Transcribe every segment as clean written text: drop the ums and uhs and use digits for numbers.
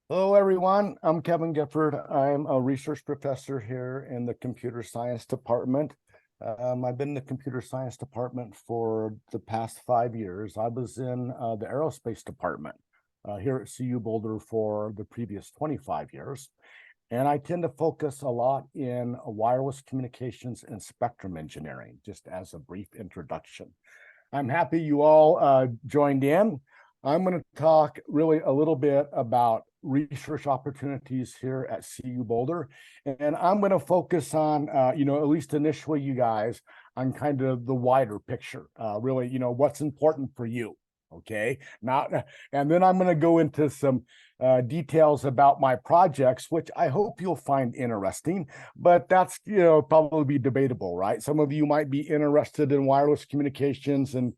Hello, everyone. I'm Kevin Gifford. I'm a research professor here in the computer science department. I've been in the computer science department for the past 5 years. I was in the aerospace department here at CU Boulder for the previous 25 years. And I tend to focus a lot in wireless communications and spectrum engineering, just as a brief introduction. I'm happy you all joined in. I'm going to talk really a little bit about research opportunities here at CU Boulder. And I'm going to focus on, at least initially, you guys, on kind of the wider picture, really, what's important for you. Okay. Now, and then I'm going to go into some details about my projects, which I hope you'll find interesting, but that's, probably be debatable, right? Some of you might be interested in wireless communications and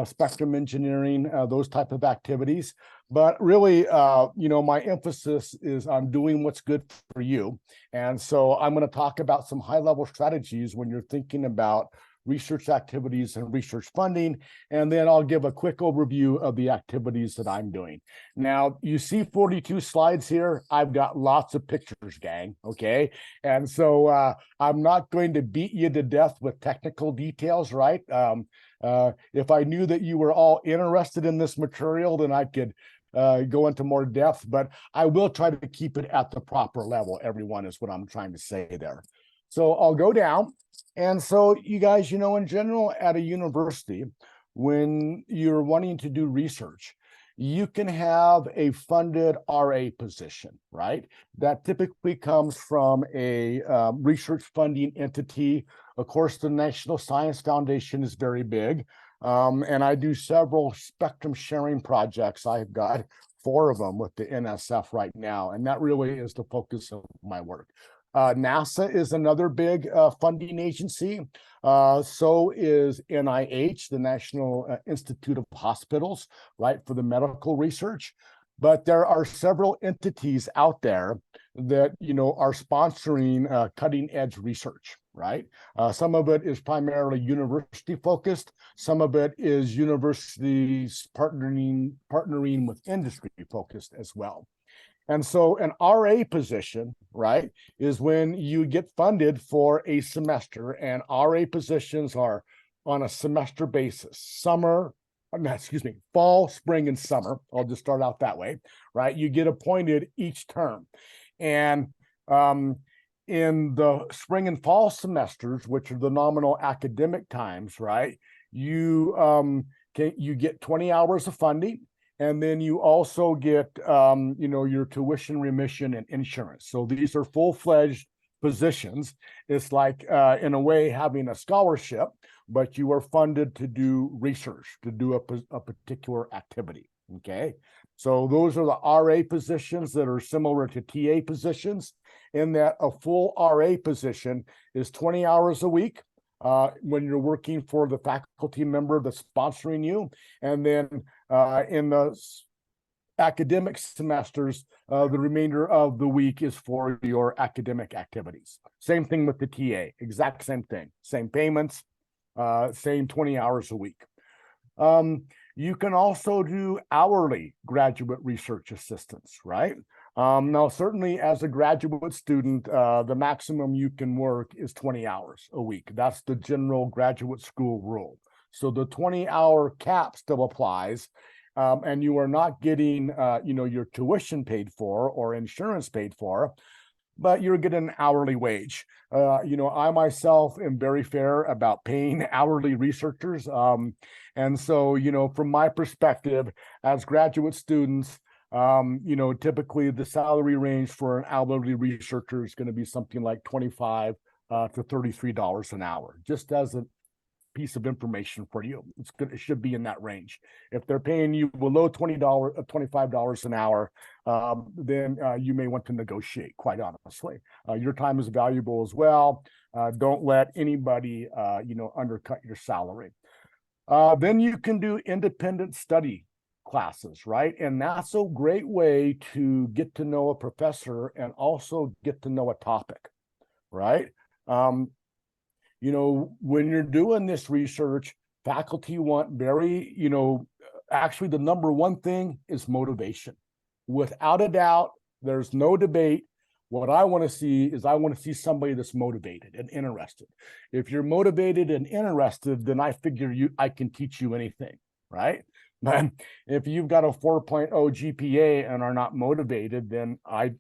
spectrum engineering, those type of activities. But really, my emphasis is on doing what's good for you. And so I'm going to talk about some high level strategies when you're thinking about research activities and research funding. And then I'll give a quick overview of the activities that I'm doing. Now, you see 42 slides here. I've got lots of pictures, gang. Okay. And so I'm not going to beat you to death with technical details, right? If I knew that you were all interested in this material, then I could go into more depth, but I will try to keep it at the proper level. Everyone is what I'm trying to say there. So I'll go down. And so you guys, in general at a university, when you're wanting to do research, you can have a funded RA position, right? That typically comes from a research funding entity. Of course, the National Science Foundation is very big. And I do several spectrum sharing projects. I've got 4 of them with the NSF right now. And that really is the focus of my work. NASA is another big funding agency. So is NIH, the National Institute of Hospitals, right, for the medical research. But there are several entities out there that, are sponsoring cutting edge research, right? Some of it is primarily university focused. Some of it is universities partnering with industry focused as well. And so an RA position, right, is when you get funded for a semester, and RA positions are on a semester basis, fall, spring, and summer. I'll just start out that way, right? You get appointed each term. And in the spring and fall semesters, which are the nominal academic times, right, you get 20 hours of funding. And then you also get, your tuition remission and insurance. So these are full-fledged positions. It's like, in a way, having a scholarship, but you are funded to do research, to do a particular activity. Okay. So those are the RA positions that are similar to TA positions, in that a full RA position is 20 hours a week. When you're working for the faculty member that's sponsoring you. And then in the academic semesters, the remainder of the week is for your academic activities. Same thing with the TA, exact same thing, same payments, same 20 hours a week. You can also do hourly graduate research assistants, right? Now, certainly as a graduate student, the maximum you can work is 20 hours a week. That's the general graduate school rule. So the 20-hour cap still applies, and you are not getting, your tuition paid for or insurance paid for, but you're getting an hourly wage. I myself am very fair about paying hourly researchers. And so, from my perspective, as graduate students, typically the salary range for an hourly researcher is going to be something like $25 to $33 an hour, just as a piece of information for you. It should be in that range. If they're paying you below $25 an hour, then you may want to negotiate, quite honestly. Your time is valuable as well. Don't let anybody, undercut your salary. Then you can do independent study classes, right? And that's a great way to get to know a professor and also get to know a topic, right? When you're doing this research, faculty want actually the number one thing is motivation. without a doubt, there's no debate. What I want to see is I want to see somebody that's motivated and interested. If you're motivated and interested, then I figure I can teach you anything, right? But if you've got a 4.0 GPA and are not motivated, then I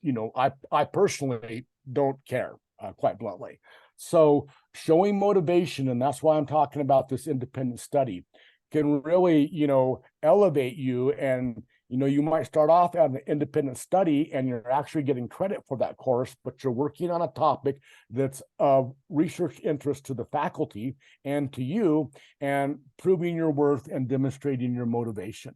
personally don't care, quite bluntly. So showing motivation, and that's why I'm talking about this independent study, can really, elevate you. And you might start off at an independent study and you're actually getting credit for that course, but you're working on a topic that's of research interest to the faculty and to you, and proving your worth and demonstrating your motivation.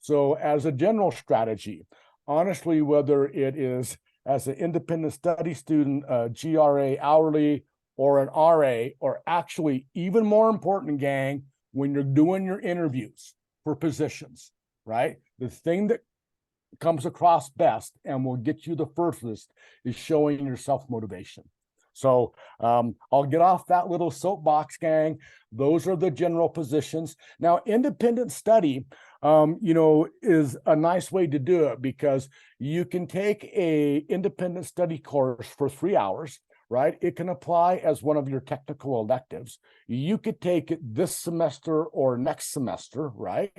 So as a general strategy, honestly, whether it is as an independent study student, a GRA hourly, or an RA, or actually even more important, gang, when you're doing your interviews for positions, right? The thing that comes across best and will get you the furthest is showing your self-motivation. So I'll get off that little soapbox, gang. Those are the general positions. Now, independent study, is a nice way to do it, because you can take a independent study course for 3 hours, right? It can apply as one of your technical electives. You could take it this semester or next semester, right?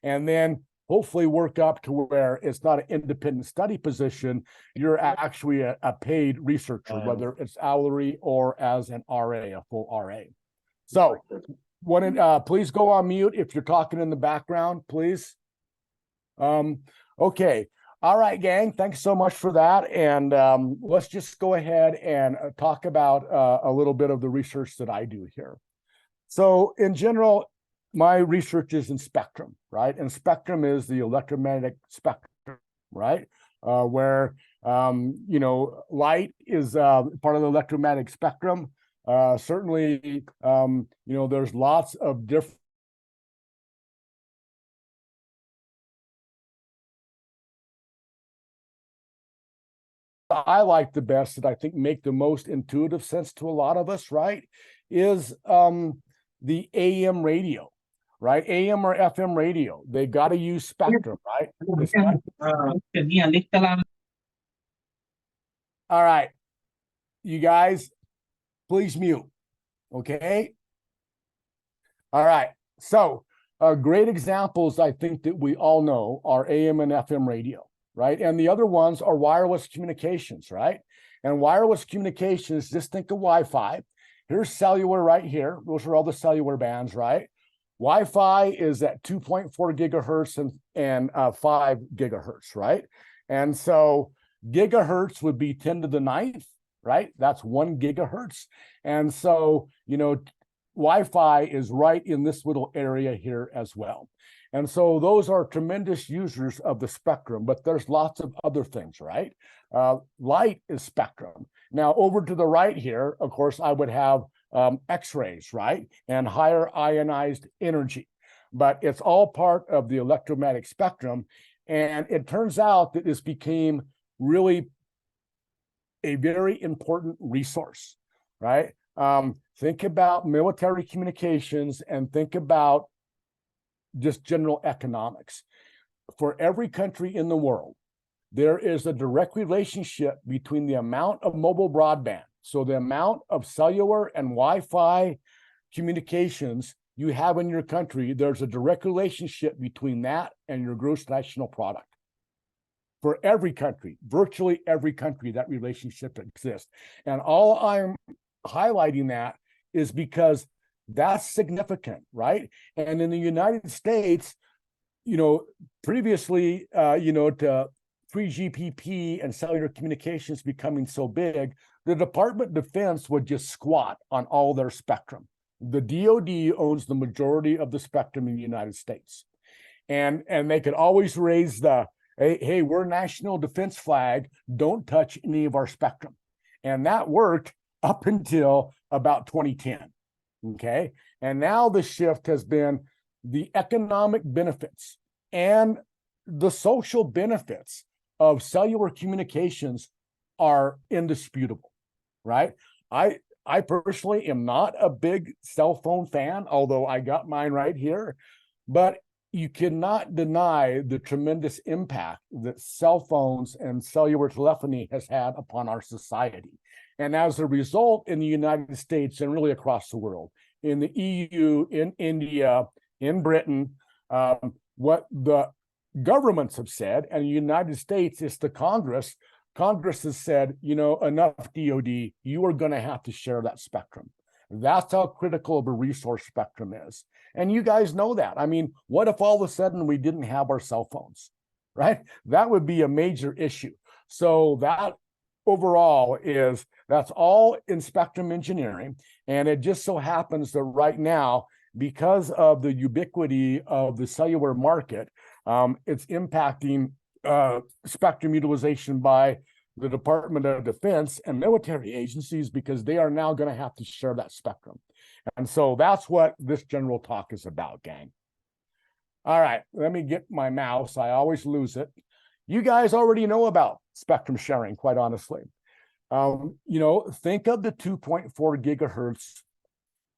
And then hopefully work up to where it's not an independent study position. You're actually a paid researcher, whether it's hourly or as an RA, a full RA. So please go on mute if you're talking in the background, please. Okay. All right, gang, thanks so much for that. And let's just go ahead and talk about a little bit of the research that I do here. So in general, my research is in spectrum, right? And spectrum is the electromagnetic spectrum, right? Where, light is part of the electromagnetic spectrum. Certainly, there's lots of different I like the best, that I think make the most intuitive sense to a lot of us, right, is the AM radio, right? AM or FM radio. They got to use spectrum, right? All right, you guys, please mute, okay? All right, so great examples I think that we all know are AM and FM radio, right? And the other ones are wireless communications, right? And wireless communications, just think of Wi-Fi. Here's cellular right here. Those are all the cellular bands, right? Wi-Fi is at 2.4 gigahertz and 5 gigahertz, right? And so gigahertz would be 10 to the 9th, right? That's 1 gigahertz. And so, Wi-Fi is right in this little area here as well. And so those are tremendous users of the spectrum, but there's lots of other things, right? Light is spectrum. Now, over to the right here, of course, I would have X-rays, right? And higher ionized energy. But it's all part of the electromagnetic spectrum. And it turns out that this became really a very important resource, right? Think about military communications and think about just general economics. For every country in the world, there is a direct relationship between the amount of mobile broadband, so the amount of cellular and Wi-Fi communications you have in your country, there's a direct relationship between that and your gross national product. For every country, virtually every country, that relationship exists. And all I'm highlighting that is because that's significant, right? And in the United States, previously, to 3GPP and cellular communications becoming so big, the Department of Defense would just squat on all their spectrum. The DoD owns the majority of the spectrum in the United States. And they could always raise the, hey, we're national defense flag, don't touch any of our spectrum. And that worked up until about 2010, okay? And now the shift has been the economic benefits and the social benefits of cellular communications are indisputable, right? I personally am not a big cell phone fan, although I got mine right here. But, you cannot deny the tremendous impact that cell phones and cellular telephony has had upon our society. And as a result, in the United States and really across the world, in the EU, in India, in Britain, what the governments have said, and the United States is the Congress has said, enough DoD, you are going to have to share that spectrum. That's how critical of a resource spectrum is. And you guys know that. I mean, what if all of a sudden we didn't have our cell phones, right? That would be a major issue. So that overall that's all in spectrum engineering. And it just so happens that right now, because of the ubiquity of the cellular market, it's impacting spectrum utilization by the Department of Defense and military agencies, because they are now going to have to share that spectrum. And so that's what this general talk is about, gang. All right, let me get my mouse. I always lose it. You guys already know about spectrum sharing, quite honestly. Think of the 2.4 gigahertz.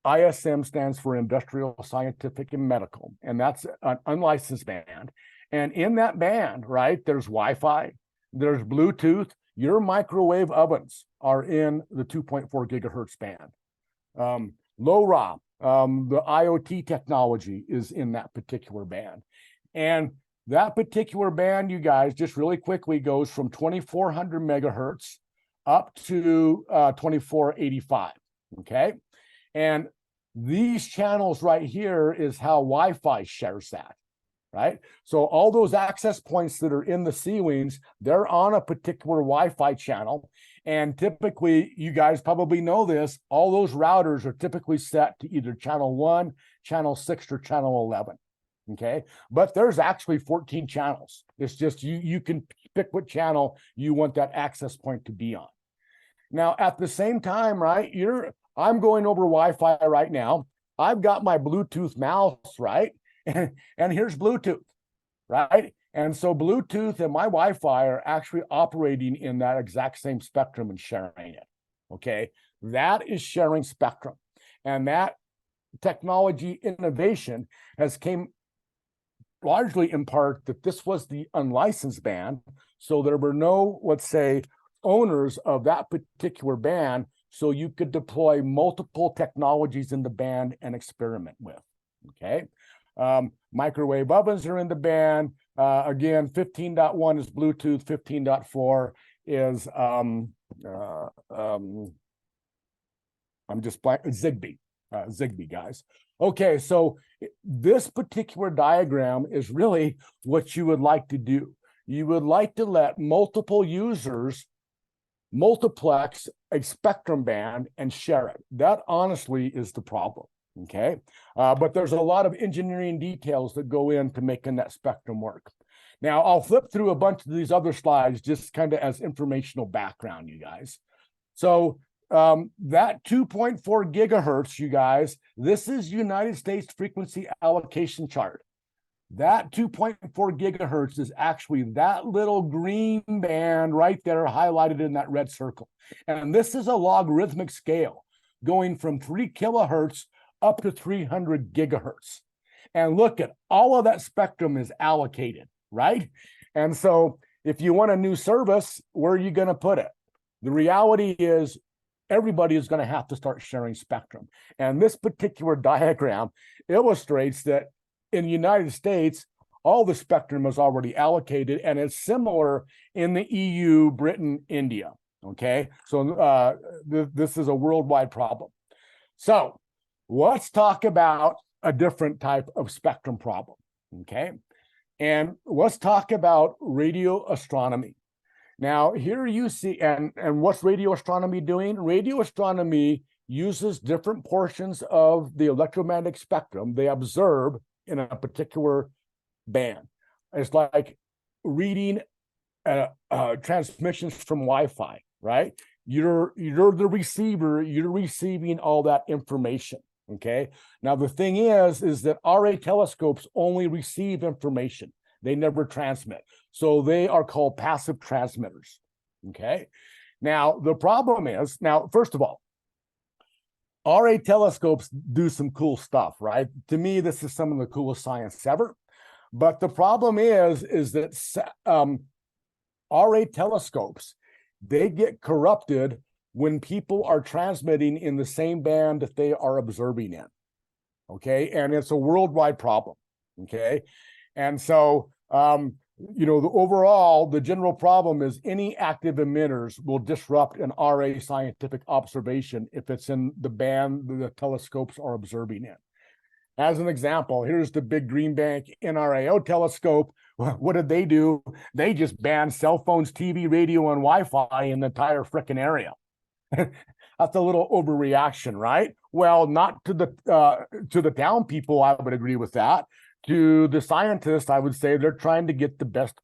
ISM stands for Industrial, Scientific, and Medical, and that's an unlicensed band. And in that band, right, there's Wi-Fi, there's Bluetooth. Your microwave ovens are in the 2.4 gigahertz band. LoRa, the IoT technology is in that particular band. And that particular band, you guys, just really quickly goes from 2400 megahertz up to 2485, okay? And these channels right here is how Wi-Fi shares that, right? So all those access points that are in the ceilings, they're on a particular Wi-Fi channel. And typically, you guys probably know this, all those routers are typically set to either channel 1, channel 6, or channel 11, okay? But there's actually 14 channels. It's just you can pick what channel you want that access point to be on. Now, at the same time, right, I'm going over Wi-Fi right now. I've got my Bluetooth mouse, right? And here's Bluetooth, right? And so Bluetooth and my Wi-Fi are actually operating in that exact same spectrum and sharing it, okay? That is sharing spectrum. And that technology innovation has came largely in part that this was the unlicensed band. So there were no, let's say, owners of that particular band, so you could deploy multiple technologies in the band and experiment with, okay? Microwave ovens are in the band. Again, 15.1 is Bluetooth, 15.4 is, I'm just blank, Zigbee, guys. Okay, so this particular diagram is really what you would like to do. You would like to let multiple users multiplex a spectrum band and share it. That honestly is the problem, okay? But there's a lot of engineering details that go into making that spectrum work. Now, I'll flip through a bunch of these other slides just kind of as informational background, you guys. So that 2.4 gigahertz, you guys, this is United States frequency allocation chart. That 2.4 gigahertz is actually that little green band right there highlighted in that red circle. And this is a logarithmic scale going from 3 kilohertz up to 300 gigahertz. And look at all of that spectrum is allocated, right? And so if you want a new service, where are you going to put it? The reality is everybody is going to have to start sharing spectrum. And this particular diagram illustrates that in the United States, all the spectrum is already allocated, and it's similar in the EU, Britain, India, okay? So this is a worldwide problem. So let's talk about a different type of spectrum problem, okay? And let's talk about radio astronomy. Now, here you see, and what's radio astronomy doing? Radio astronomy uses different portions of the electromagnetic spectrum they observe in a particular band. It's like reading transmissions from Wi-Fi, right? You're the receiver, you're receiving all that information, okay? Now, the thing is that RA telescopes only receive information. They never transmit. So they are called passive transmitters, okay? Now, the problem is, first of all, RA telescopes do some cool stuff, right? To me, this is some of the coolest science ever. But the problem is that RA telescopes, they get corrupted when people are transmitting in the same band that they are observing in. Okay, and it's a worldwide problem. Okay, and so the general problem is any active emitters will disrupt an RA scientific observation if it's in the band the telescopes are observing in. As an example, here's the big Green Bank NRAO telescope. What did they do? They just banned cell phones, TV, radio, and Wi-Fi in the entire frickin' area. That's a little overreaction, right? Well, not to the town people, I would agree with that. To the scientists, I would say they're trying to get the best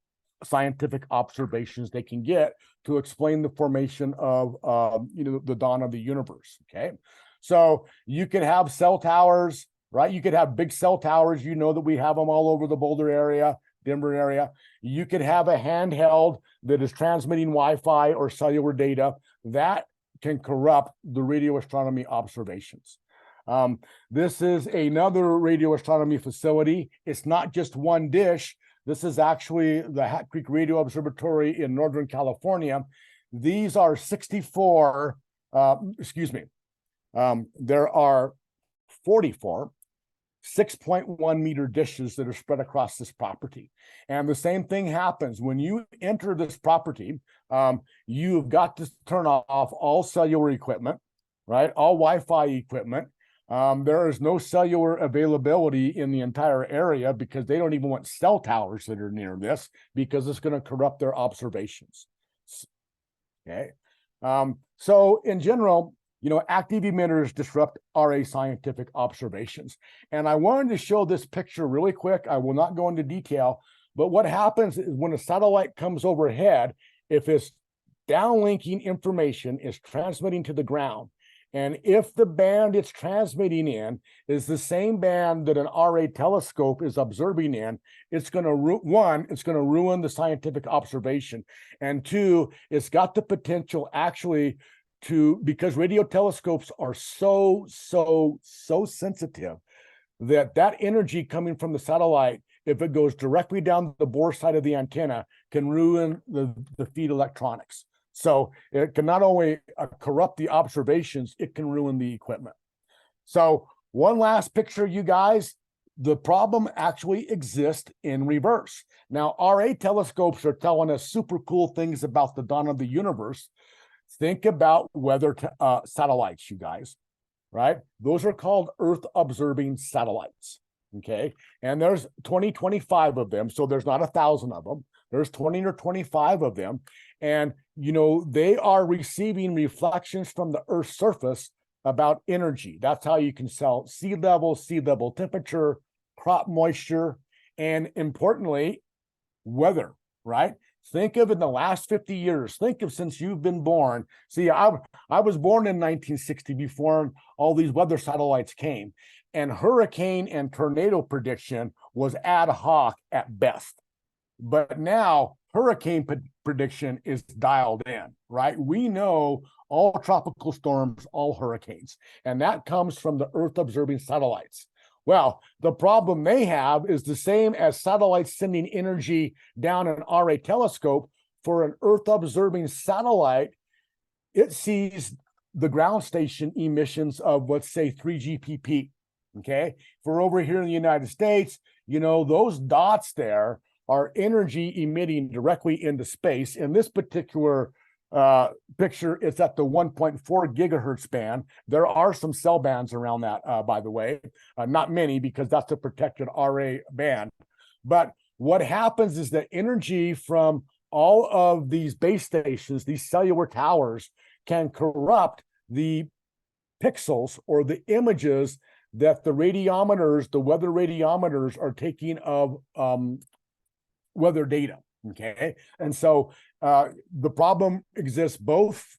scientific observations they can get to explain the formation of the dawn of the universe. Okay, so you could have cell towers, right? You could have big cell towers. You know that we have them all over the Boulder area, Denver area. You could have a handheld that is transmitting Wi-Fi or cellular data that can corrupt the radio astronomy observations. This is another radio astronomy facility. It's not just one dish. This is actually the Hat Creek Radio Observatory in Northern California. These are 64, there are 44 6.1 meter dishes that are spread across this property. And the same thing happens when you enter this property. You've got to turn off all cellular equipment, right? All Wi-Fi equipment. There is no cellular availability in the entire area because they don't even want cell towers that are near this because it's going to corrupt their observations. Okay. So in general, active emitters disrupt RA scientific observations. And I wanted to show this picture really quick. I will not go into detail, but what happens is when a satellite comes overhead, if it's downlinking information, is transmitting to the ground, and if the band it's transmitting in is the same band that an RA telescope is observing in, it's going to it's going to ruin the scientific observation. And two, it's got the potential actually because radio telescopes are so sensitive that energy coming from the satellite, if it goes directly down the bore side of the antenna, can ruin the feed electronics. So it can not only corrupt the observations, it can ruin the equipment. So one last picture, you guys. The problem actually exists in reverse. Now, RA telescopes are telling us super cool things about the dawn of the universe. Think about weather satellites, you guys, right? Those are called Earth-observing satellites, okay? And there's 25 of them, so there's not 1,000 of them. There's 20 or 25 of them. And, they are receiving reflections from the Earth's surface about energy. That's how you can tell sea level temperature, crop moisture, and importantly, weather, right? Think of in the last 50 years. Think of since you've been born. See, I was born in 1960 before all these weather satellites came. And hurricane and tornado prediction was ad hoc at best. But now hurricane prediction is dialed in, right? We know all tropical storms, all hurricanes. And that comes from the Earth-observing satellites. Well, the problem they have is the same as satellites sending energy down an RA telescope. For an Earth-observing satellite, it sees the ground station emissions of, let's say, 3GPP, okay? For over here in the United States, those dots there are energy emitting directly into space. In this particular picture, it's at the 1.4 gigahertz band. There are some cell bands around that, by the way, not many because that's a protected RA band. But what happens is that energy from all of these base stations, these cellular towers, can corrupt the pixels or the images that the radiometers, the weather radiometers, are taking of weather data. Okay. And so the problem exists both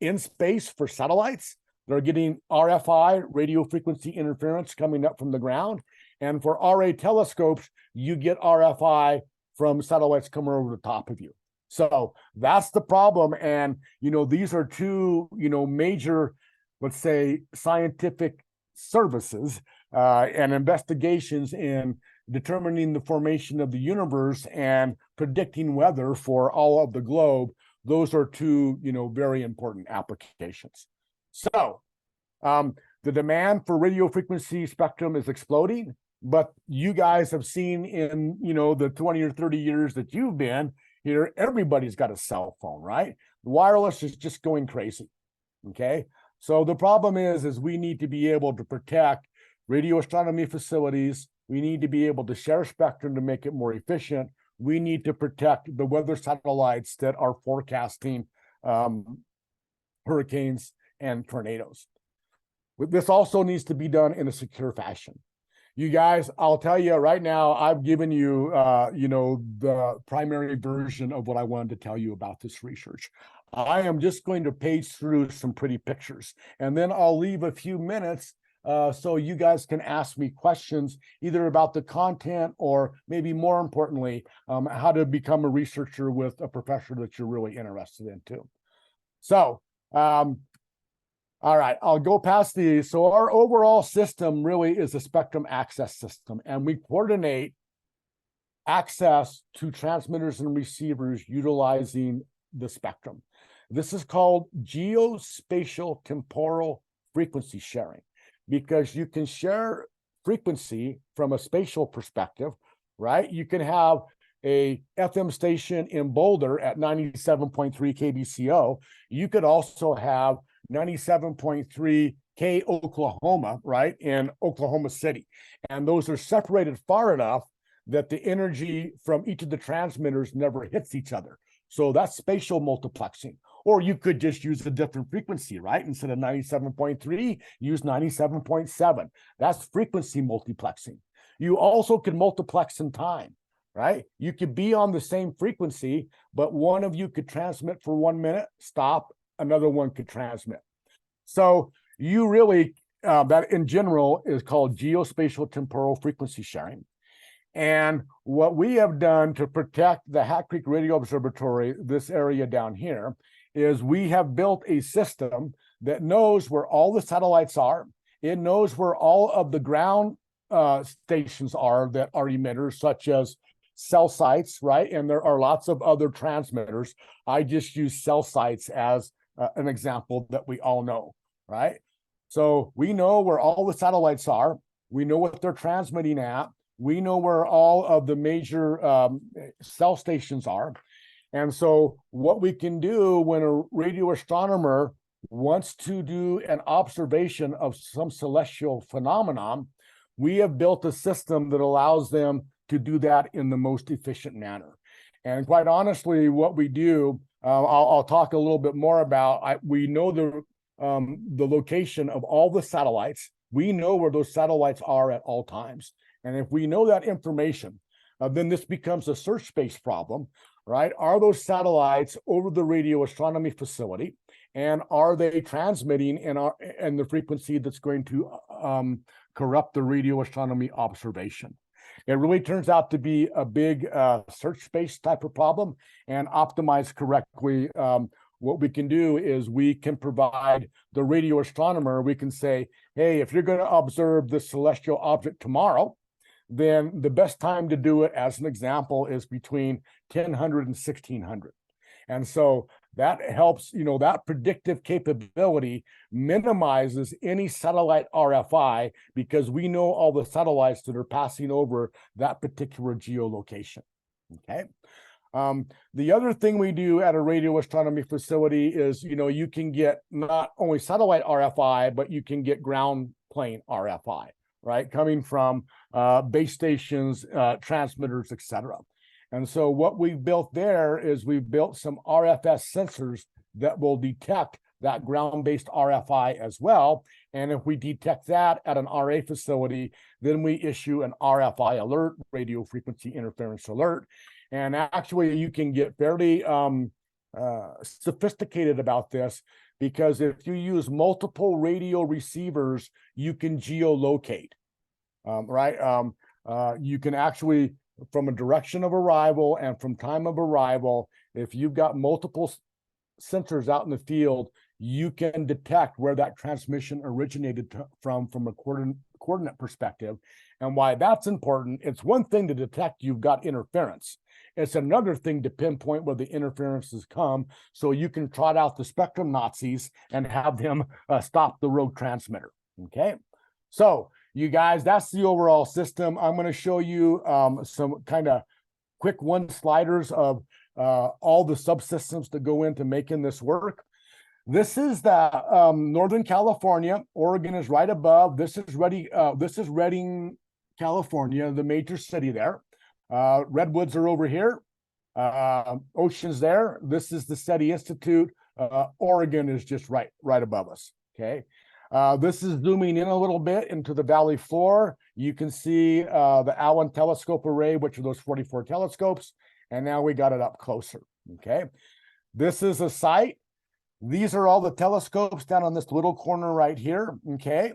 in space for satellites. They're getting RFI, radio frequency interference, coming up from the ground. And for RA telescopes, you get RFI from satellites coming over the top of you. So that's the problem. And, these are two, major, let's say, scientific services and investigations in determining the formation of the universe and predicting weather for all of the globe. Those are two, very important applications. So the demand for radio frequency spectrum is exploding, but you guys have seen in, the 20 or 30 years that you've been here, everybody's got a cell phone, right? Wireless is just going crazy, okay? So the problem is we need to be able to protect radio astronomy facilities. We need to be able to share spectrum to make it more efficient. We need to protect the weather satellites that are forecasting hurricanes and tornadoes. This also needs to be done in a secure fashion. You guys, I'll tell you right now, I've given you, the primary version of what I wanted to tell you about this research. I am just going to page through some pretty pictures, and then I'll leave a few minutes so you guys can ask me questions either about the content or maybe more importantly, how to become a researcher with a professor that you're really interested in too. So, all right, I'll go past these. So our overall system really is a spectrum access system, and we coordinate access to transmitters and receivers utilizing the spectrum. This is called geospatial temporal frequency sharing, because you can share frequency from a spatial perspective, right? You can have a FM station in Boulder at 97.3 KBCO. You could also have 97.3 K Oklahoma, right, in Oklahoma City. And those are separated far enough that the energy from each of the transmitters never hits each other. So that's spatial multiplexing. Or you could just use a different frequency, right? Instead of 97.3, use 97.7. That's frequency multiplexing. You also can multiplex in time, right? You could be on the same frequency, but one of you could transmit for 1 minute, stop, another one could transmit. So you really, that in general is called geospatial temporal frequency sharing. And what we have done to protect the Hat Creek Radio Observatory, this area down here, is we have built a system that knows where all the satellites are. It knows where all of the ground stations are that are emitters, such as cell sites, right? And there are lots of other transmitters. I just use cell sites as an example that we all know, right? So we know where all the satellites are. We know what they're transmitting at. We know where all of the major cell stations are. And so what we can do when a radio astronomer wants to do an observation of some celestial phenomenon, we have built a system that allows them to do that in the most efficient manner. And quite honestly, what we do, I'll talk a little bit more about. We know the location of all the satellites. We know where those satellites are at all times. And if we know that information, then this becomes a search space problem, right? Are those satellites over the radio astronomy facility, and are they transmitting in the frequency that's going to corrupt the radio astronomy observation? It really turns out to be a big search space type of problem, and optimized correctly. What we can do is we can provide the radio astronomer, we can say, hey, if you're going to observe this celestial object tomorrow, then the best time to do it, as an example, is between 1000 and 1600. And so that helps, that predictive capability minimizes any satellite RFI, because we know all the satellites that are passing over that particular geolocation, okay? The other thing we do at a radio astronomy facility is, you can get not only satellite RFI, but you can get ground plane RFI, right? Coming from base stations, transmitters, etc. And so what we've built there is we've built some RFS sensors that will detect that ground-based RFI as well. And if we detect that at an RA facility, then we issue an RFI alert, radio frequency interference alert. And actually, you can get fairly sophisticated about this, because if you use multiple radio receivers, you can geolocate, right? You can actually, from a direction of arrival and from time of arrival, if you've got multiple sensors out in the field, you can detect where that transmission originated from a coordinate perspective. And why that's important, it's one thing to detect you've got interference. It's another thing to pinpoint where the interferences come so you can trot out the spectrum Nazis and have them stop the rogue transmitter, okay? So you guys, that's the overall system. I'm going to show you some kind of quick one-sliders of all the subsystems that go into making this work. This is the Northern California. Oregon is right above. This is Redding, California, the major city there. Redwoods are over here. Ocean's there. This is the SETI Institute. Oregon is just right above us. Okay. This is zooming in a little bit into the valley floor. You can see the Allen telescope array, which are those 44 telescopes. And now we got it up closer. Okay. This is a site. These are all the telescopes down on this little corner right here. Okay.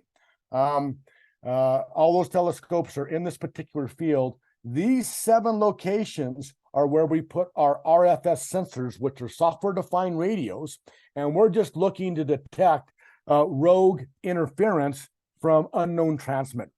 All those telescopes are in this particular field. These 7 locations are where we put our RFS sensors, which are software-defined radios, and we're just looking to detect rogue interference from unknown transmitters.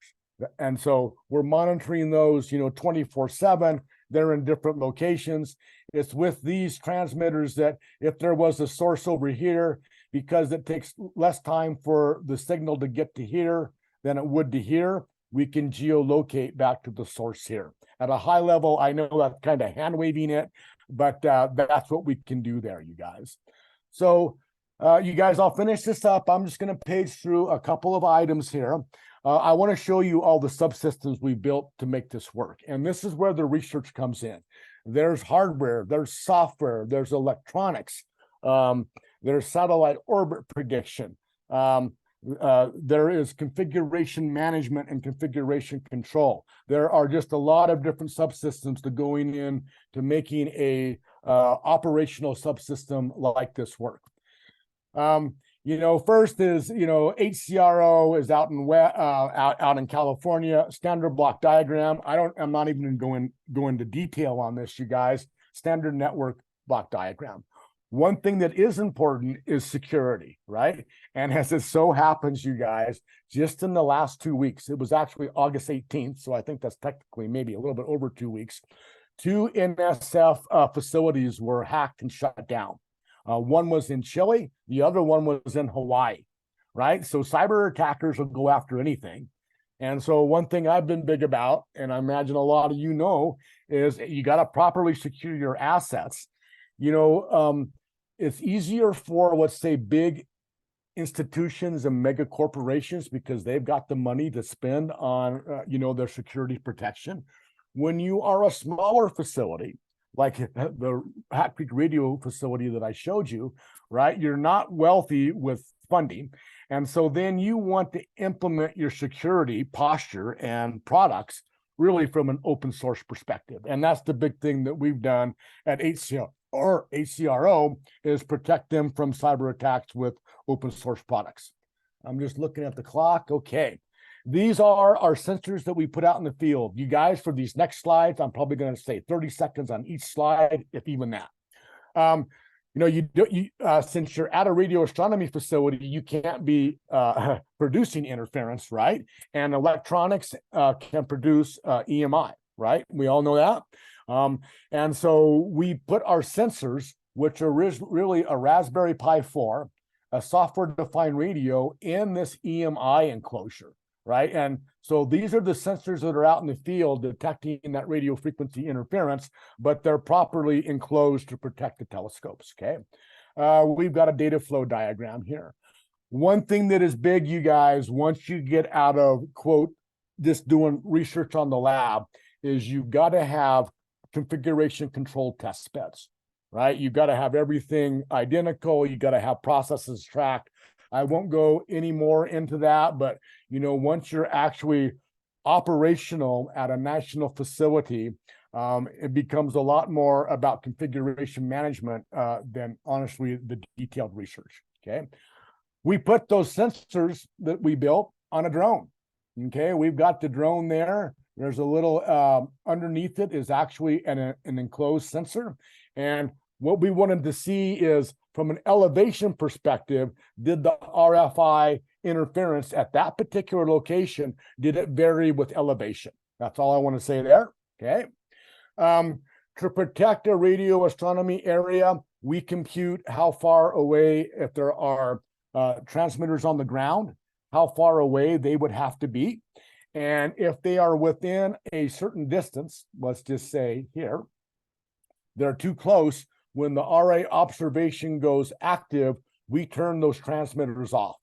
And so we're monitoring those, 24/7. They're in different locations. It's with these transmitters that if there was a source over here, because it takes less time for the signal to get to here than it would to here, we can geolocate back to the source here. At a high level, I know that's kind of hand waving it, but that's what we can do there, you guys. So you guys, I'll finish this up. I'm just going to page through a couple of items here. I want to show you all the subsystems we built to make this work. And this is where the research comes in. There's hardware, there's software, there's electronics, there's satellite orbit prediction. There is configuration management and configuration control. There are just a lot of different subsystems to going in to making a operational subsystem like this work. First is, HCRO is out in California, standard block diagram. I'm not even going to go into detail on this, you guys. Standard network block diagram. One thing that is important is security, right? And as it so happens, you guys, just in the last 2 weeks, it was actually August 18th, so I think that's technically maybe a little bit over 2 weeks, 2 NSF facilities were hacked and shut down. One was in Chile, the other one was in Hawaii, right? So cyber attackers will go after anything. And so one thing I've been big about, and I imagine a lot of you know, is you got to properly secure your assets. It's easier for, let's say, big institutions and mega corporations because they've got the money to spend on, their security protection. When you are a smaller facility, like the Hat Creek radio facility that I showed you, right? You're not wealthy with funding. And so then you want to implement your security posture and products really from an open source perspective. And that's the big thing that we've done at HCRO is protect them from cyber attacks with open source products. I'm just looking at the clock. Okay. These are our sensors that we put out in the field. You guys, for these next slides, I'm probably going to say 30 seconds on each slide, if even that. Since you're at a radio astronomy facility, you can't be producing interference, right? And electronics can produce EMI, right? We all know that. And so we put our sensors, which are really a Raspberry Pi 4, a software-defined radio, in this EMI enclosure, right? And so these are the sensors that are out in the field detecting that radio frequency interference, but they're properly enclosed to protect the telescopes, okay? We've got a data flow diagram here. One thing that is big, you guys, once you get out of, quote, just doing research on the lab, is you've got to have configuration control test beds, right? You've got to have everything identical. You got to have processes tracked. I won't go any more into that, but once you're actually operational at a national facility, it becomes a lot more about configuration management than honestly the detailed research. Okay, we put those sensors that we built on a drone. Okay, we've got the drone there. There's a little underneath it is actually an enclosed sensor, and what we wanted to see is, from an elevation perspective, did the RFI interference at that particular location, did it vary with elevation? That's all I want to say there. Okay. To protect a radio astronomy area, we compute how far away, if there are transmitters on the ground, how far away they would have to be. And if they are within a certain distance, let's just say here, they're too close, when the RA observation goes active, we turn those transmitters off.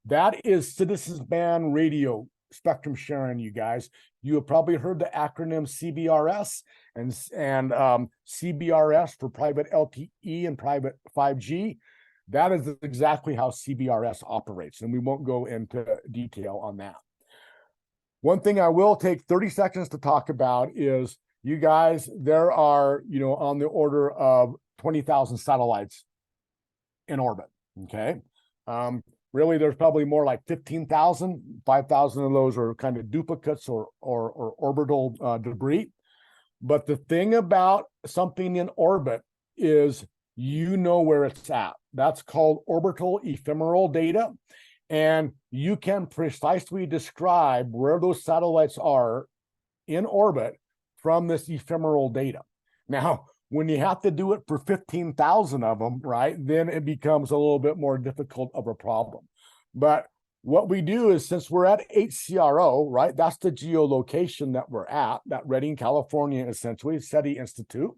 That is citizens band radio spectrum sharing, you guys. You have probably heard the acronym CBRS and CBRS for private LTE and private 5G. That is exactly how CBRS operates, and we won't go into detail on that. One thing I will take 30 seconds to talk about is, you guys, there are, on the order of 20,000 satellites in orbit, okay? Really, there's probably more like 15,000. 5,000 of those are kind of duplicates or orbital debris. But the thing about something in orbit is where it's at. That's called orbital ephemeral data. And you can precisely describe where those satellites are in orbit from this ephemeral data. Now, when you have to do it for 15,000 of them, right, then it becomes a little bit more difficult of a problem. But what we do is, since we're at HCRO, right, that's the geolocation that we're at, that Redding, California, essentially, SETI Institute.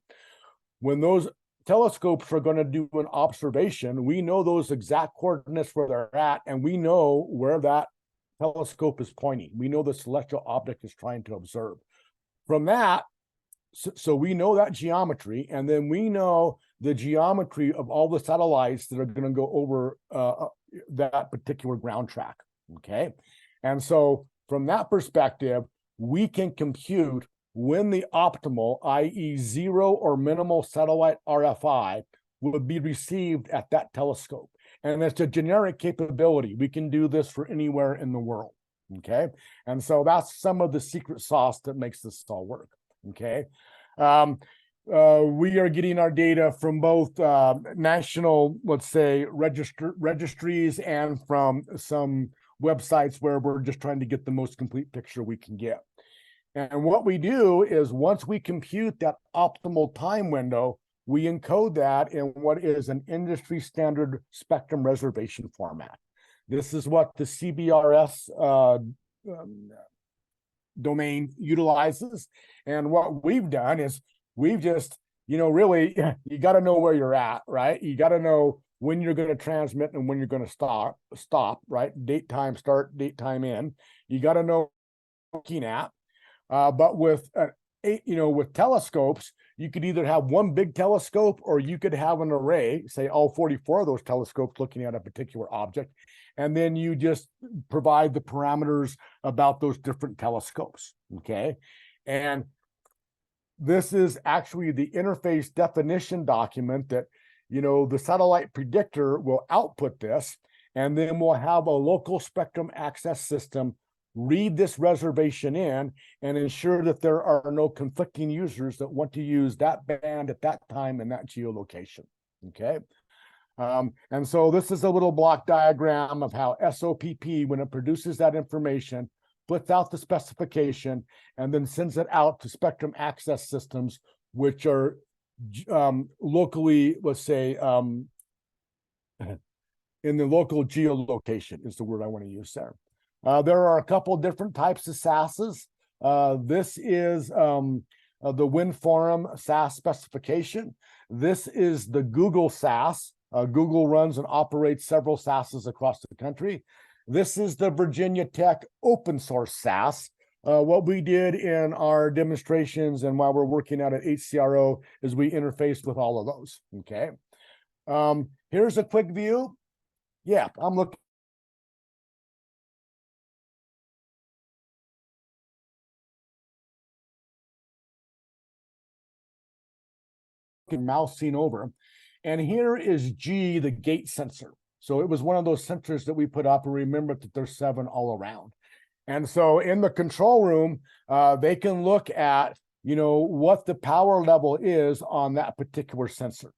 When those telescopes are going to do an observation, we know those exact coordinates where they're at, and we know where that telescope is pointing. We know the celestial object is trying to observe. From that, so we know that geometry, and then we know the geometry of all the satellites that are going to go over that particular ground track, okay? And so from that perspective, we can compute when the optimal, i.e. zero or minimal satellite RFI, would be received at that telescope. And it's a generic capability. We can do this for anywhere in the world, okay? And so that's some of the secret sauce that makes this all work. Okay. We are getting our data from both national, let's say, registries, and from some websites where we're just trying to get the most complete picture we can get. And what we do is, once we compute that optimal time window, we encode that in what is an industry standard spectrum reservation format. This is what the CBRS domain utilizes. And what we've done is, we've just, really, you got to know where you're at, right? You got to know when you're going to transmit and when you're going to stop, right? Date, time, start, date, time, end. You got to know what you're looking at. But with with telescopes, you could either have one big telescope, or you could have an array, say all 44 of those telescopes looking at a particular object, and then you just provide the parameters about those different telescopes, okay? And this is actually the interface definition document that, the satellite predictor will output this, and then we'll have a local spectrum access system read this reservation in and ensure that there are no conflicting users that want to use that band at that time in that geolocation, okay? And so this is a little block diagram of how SOPP, when it produces that information, puts out the specification and then sends it out to spectrum access systems, which are locally, let's say, in the local geolocation is the word I want to use there. There are a couple different types of SASs. This is the WinForum SAS specification. This is the Google SAS. Google runs and operates several SASs across the country. This is the Virginia Tech open source SAS. What we did in our demonstrations and while we're working out at HCRO is we interfaced with all of those, okay? Here's a quick view. Yeah, I'm looking mousing over, and here is G, the gate sensor. So it was one of those sensors that we put up, and remember that there's 7 all around. And so in the control room, they can look at, what the power level is on that particular sensor.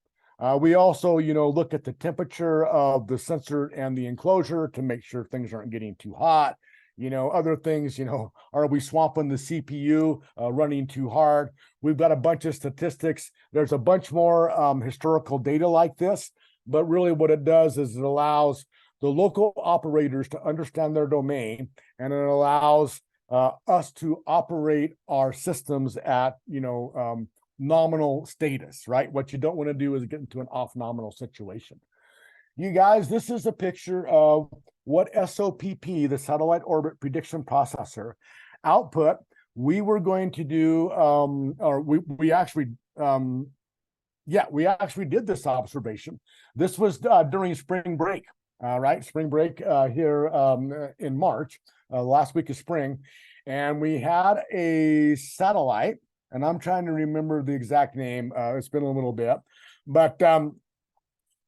We also, look at the temperature of the sensor and the enclosure to make sure things aren't getting too hot. Other things, are we swamping the CPU, running too hard? We've got a bunch of statistics. There's a bunch more historical data like this, but really what it does is it allows the local operators to understand their domain, and it allows us to operate our systems at, nominal status, right? What you don't want to do is get into an off nominal situation. You guys, this is a picture of what SOPP, the Satellite Orbit Prediction Processor, output. We were going to do, we actually did this observation. This was during spring break, right? Spring break here in March, last week of spring. And we had a satellite, and I'm trying to remember the exact name. It's been a little bit, but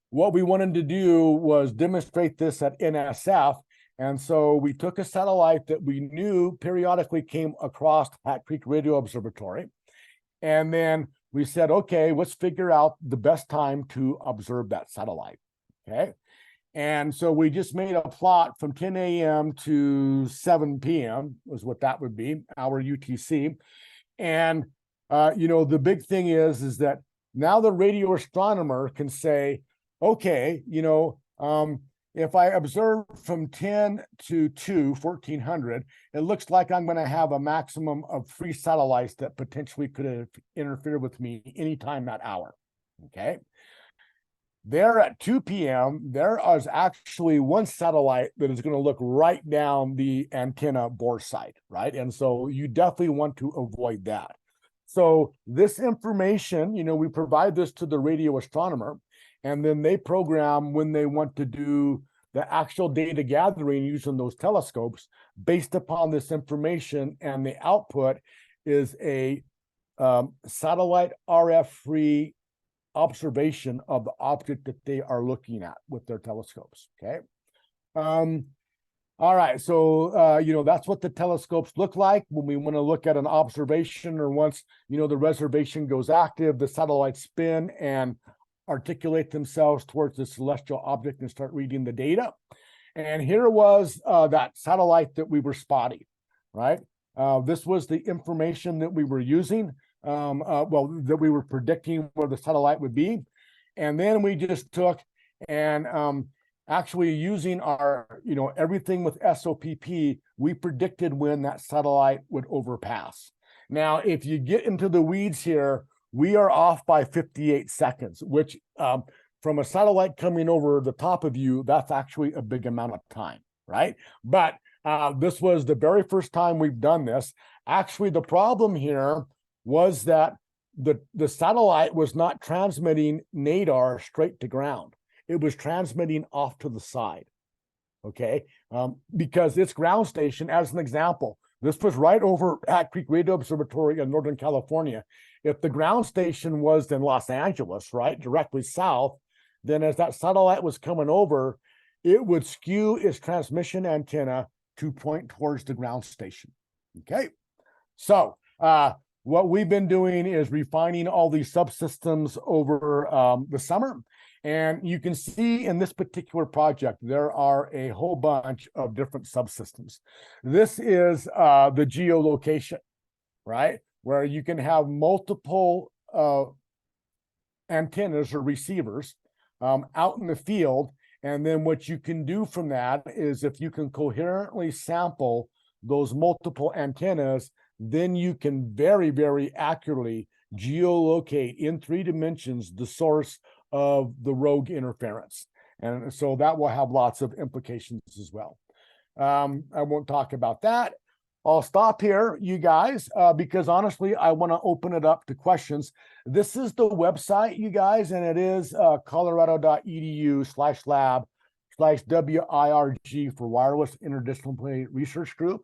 what we wanted to do was demonstrate this at NSF. And so we took a satellite that we knew periodically came across Hat Creek Radio Observatory. And then we said, okay, let's figure out the best time to observe that satellite. Okay. And so we just made a plot from 10 a.m. to 7 p.m. was what that would be, our UTC. And, the big thing is that now the radio astronomer can say, okay, if I observe from 10 to 2, 1400, it looks like I'm going to have a maximum of 3 satellites that potentially could interfere with me anytime that hour. Okay. There at 2 p.m., there is actually one satellite that is going to look right down the antenna bore site, right? And so you definitely want to avoid that. So this information, we provide this to the radio astronomer, and then they program when they want to do the actual data gathering using those telescopes based upon this information, and the output is a satellite RF-free observation of the object that they are looking at with their telescopes. Okay. All right. So, that's what the telescopes look like when we want to look at an observation, or once, the reservation goes active, the satellites spin and articulate themselves towards the celestial object and start reading the data. And here was that satellite that we were spotting, right? This was the information that we were using, that we were predicting where the satellite would be. And then we just took and actually using our, everything with SOPP, we predicted when that satellite would overpass. Now, if you get into the weeds here, we are off by 58 seconds, which from a satellite coming over the top of you, that's actually a big amount of time, right? But this was the very first time we've done this. Actually, the problem here was that the satellite was not transmitting nadar straight to ground. It was transmitting off to the side, okay? Because its ground station, as an example, this was right over Hat Creek Radio Observatory in Northern California. If the ground station was in Los Angeles, right, directly south, then as that satellite was coming over, it would skew its transmission antenna to point towards the ground station, okay? So what we've been doing is refining all these subsystems over the summer. And you can see in this particular project, there are a whole bunch of different subsystems. This is the geolocation, right? Where you can have multiple antennas or receivers out in the field. And then what you can do from that is, if you can coherently sample those multiple antennas, then you can very, very accurately geolocate in 3 dimensions the source of the rogue interference. And so that will have lots of implications as well. I won't talk about that. I'll stop here, you guys, because honestly, I want to open it up to questions. This is the website, you guys, and it is colorado.edu/lab/WIRG for Wireless Interdisciplinary Research Group.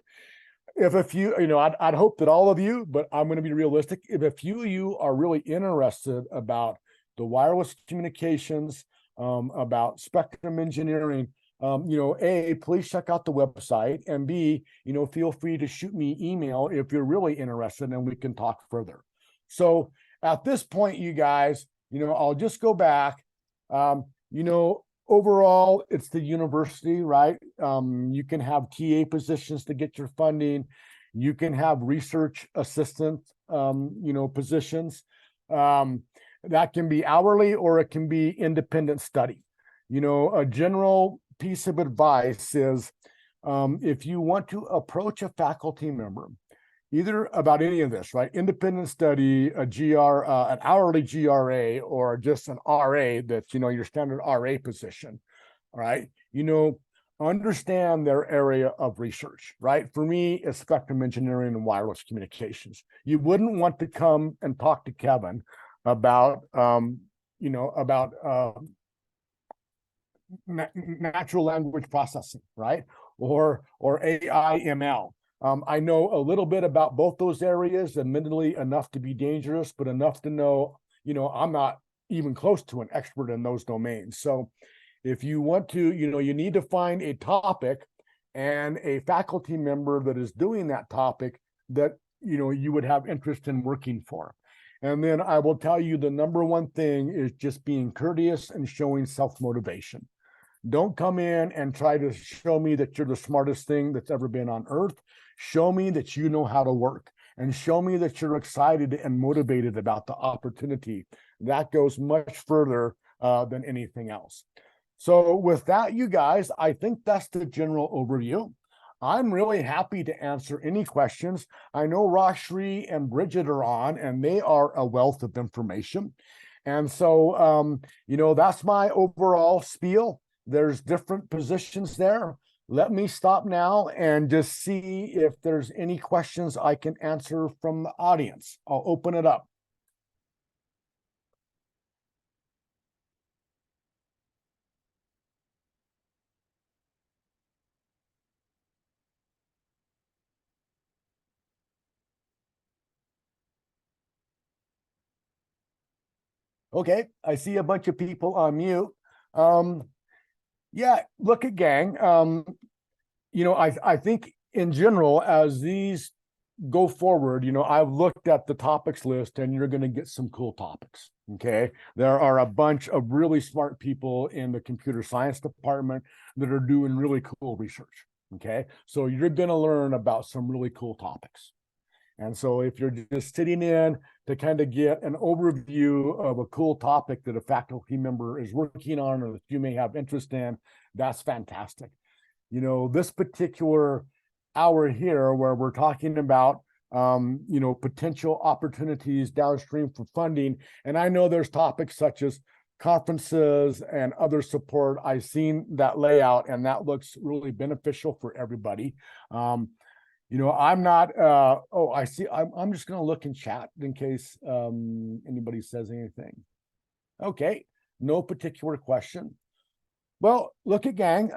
If a few, I'd hope that all of you, but I'm going to be realistic. If a few of you are really interested about the wireless communications, about spectrum engineering, A, please check out the website, and B, feel free to shoot me email if you're really interested, and we can talk further. So at this point, you guys, I'll just go back. Overall, it's the university, right? You can have TA positions to get your funding. You can have research assistant, positions. That can be hourly or it can be independent study. A general piece of advice is if you want to approach a faculty member, either about any of this, right? Independent study, an hourly GRA, or just an RA that's, your standard RA position, right? Understand their area of research, right? For me, it's spectrum engineering and wireless communications. You wouldn't want to come and talk to Kevin about, natural language processing, right? Or AI ML. I know a little bit about both those areas, admittedly enough to be dangerous, but enough to know, I'm not even close to an expert in those domains. So if you want to, you need to find a topic and a faculty member that is doing that topic that, you would have interest in working for. And then I will tell you the number one thing is just being courteous and showing self-motivation. Don't come in and try to show me that you're the smartest thing that's ever been on earth. Show me that you know how to work, and show me that you're excited and motivated about the opportunity. That goes much further than anything else. So with that, you guys, I think that's the general overview. I'm really happy to answer any questions. I know Rashri and Bridget are on, and they are a wealth of information. And so, that's my overall spiel. There's different positions there. Let me stop now and just see if there's any questions I can answer from the audience. I'll open it up. Okay, I see a bunch of people on mute. Yeah, look at gang. I think in general, as these go forward, I've looked at the topics list and you're going to get some cool topics. Okay. There are a bunch of really smart people in the computer science department that are doing really cool research. Okay. So you're going to learn about some really cool topics. And so if you're just sitting in to kind of get an overview of a cool topic that a faculty member is working on or that you may have interest in, that's fantastic. This particular hour here where we're talking about, potential opportunities downstream for funding. And I know there's topics such as conferences and other support. I've seen that layout and that looks really beneficial for everybody. I'm not, I see, I'm just going to look in chat in case anybody says anything. Okay, no particular question. Well, look at gang.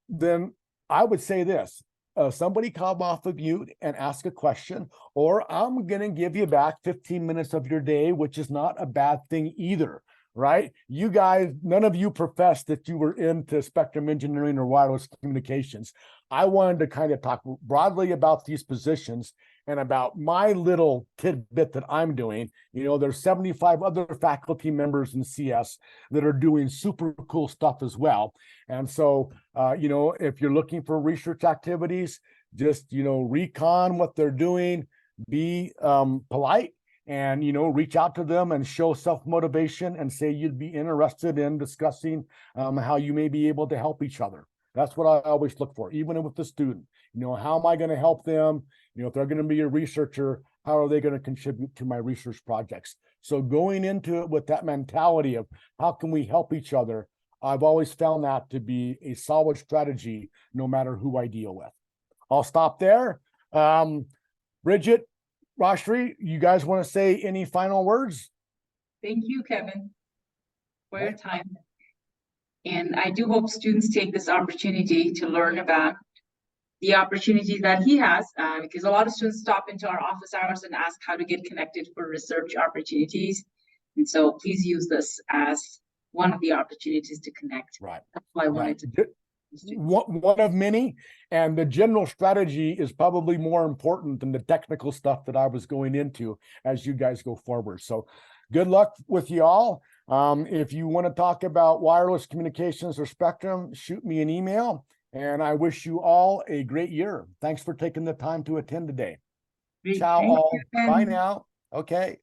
Then I would say this. Somebody come off of mute and ask a question, or I'm going to give you back 15 minutes of your day, which is not a bad thing either, right? You guys, none of you professed that you were into spectrum engineering or wireless communications. I wanted to kind of talk broadly about these positions and about my little tidbit that I'm doing. There's 75 other faculty members in CS that are doing super cool stuff as well. And so, if you're looking for research activities, just, recon what they're doing, be polite, and, reach out to them and show self-motivation and say you'd be interested in discussing how you may be able to help each other. That's what I always look for, even with the student. How am I going to help them? If they're going to be a researcher, how are they going to contribute to my research projects? So going into it with that mentality of how can we help each other, I've always found that to be a solid strategy, no matter who I deal with. I'll stop there. Bridget, Rashri, you guys want to say any final words? Thank you, Kevin, for your time. And I do hope students take this opportunity to learn about the opportunities that he has, because a lot of students stop into our office hours and ask how to get connected for research opportunities. And so please use this as one of the opportunities to connect. Right. That's why I wanted to. One of many, and the general strategy is probably more important than the technical stuff that I was going into as you guys go forward. So good luck with you all. If you want to talk about wireless communications or spectrum, shoot me an email. And I wish you all a great year. Thanks for taking the time to attend today. Great. Ciao Thank all. you, Ken. Bye now. Okay.